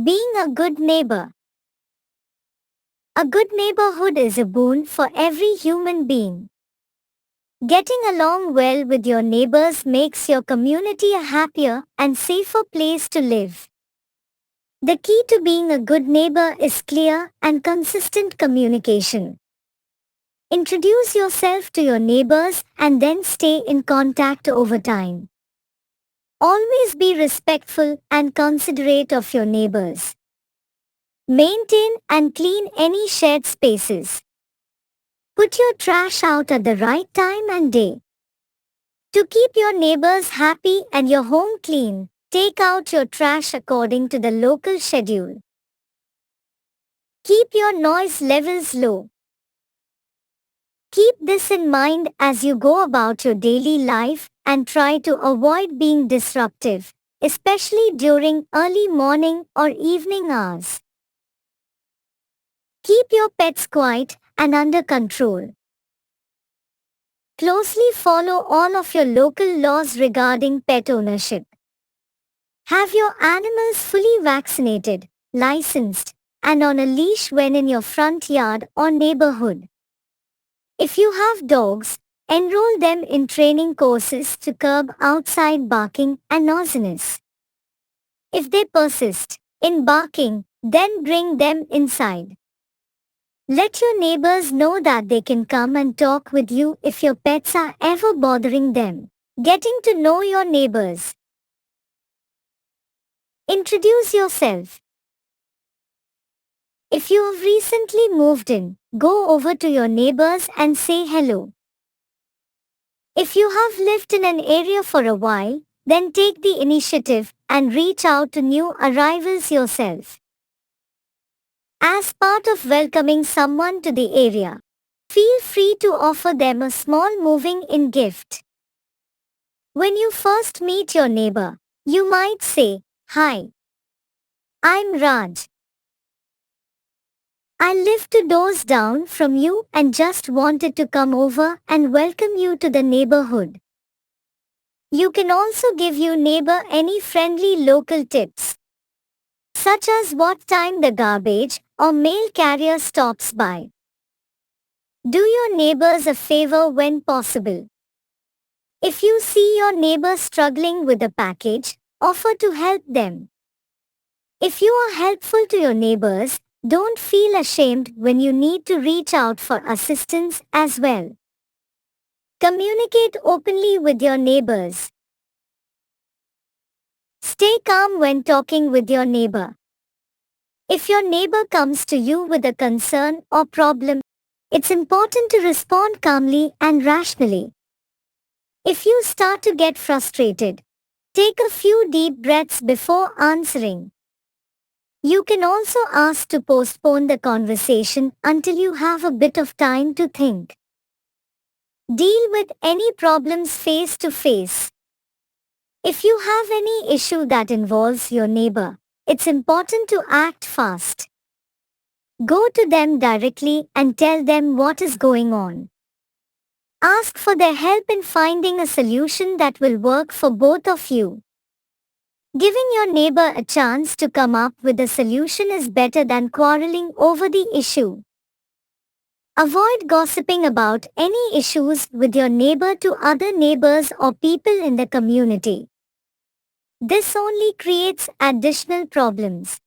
Being a good neighbor. A good neighborhood is a boon for every human being. Getting along well with your neighbors makes your community a happier and safer place to live. The key to being a good neighbor is clear and consistent communication. Introduce yourself to your neighbors and then stay in contact over time. Always be respectful and considerate of your neighbors. Maintain and clean any shared spaces. Put your trash out at the right time and day. To keep your neighbors happy and your home clean, take out your trash according to the local schedule. Keep your noise levels low. Keep this in mind as you go about your daily life and try to avoid being disruptive, especially during early morning or evening hours. Keep your pets quiet and under control. Closely follow all of your local laws regarding pet ownership. Have your animals fully vaccinated, licensed, and on a leash when in your front yard or neighborhood. If you have dogs, enroll them in training courses to curb outside barking and naughtiness. If they persist in barking, then bring them inside. Let your neighbors know that they can come and talk with you if your pets are ever bothering them. Getting to know your neighbors. Introduce yourself. If you have recently moved in, go over to your neighbors and say hello. If you have lived in an area for a while, then take the initiative and reach out to new arrivals yourself. As part of welcoming someone to the area, feel free to offer them a small moving-in gift. When you first meet your neighbor, you might say, "Hi, I'm Raj. I live 2 doors down from you and just wanted to come over and welcome you to the neighborhood." You can also give your neighbor any friendly local tips, such as what time the garbage or mail carrier stops by. Do your neighbors a favor when possible. If you see your neighbor struggling with a package, offer to help them. If you are helpful to your neighbors, don't feel ashamed when you need to reach out for assistance as well. Communicate openly with your neighbors. Stay calm when talking with your neighbor. If your neighbor comes to you with a concern or problem, it's important to respond calmly and rationally. If you start to get frustrated, take a few deep breaths before answering. You can also ask to postpone the conversation until you have a bit of time to think. Deal with any problems face to face. If you have any issue that involves your neighbor, it's important to act fast. Go to them directly and tell them what is going on. Ask for their help in finding a solution that will work for both of you. Giving your neighbor a chance to come up with a solution is better than quarreling over the issue. Avoid gossiping about any issues with your neighbor to other neighbors or people in the community. This only creates additional problems.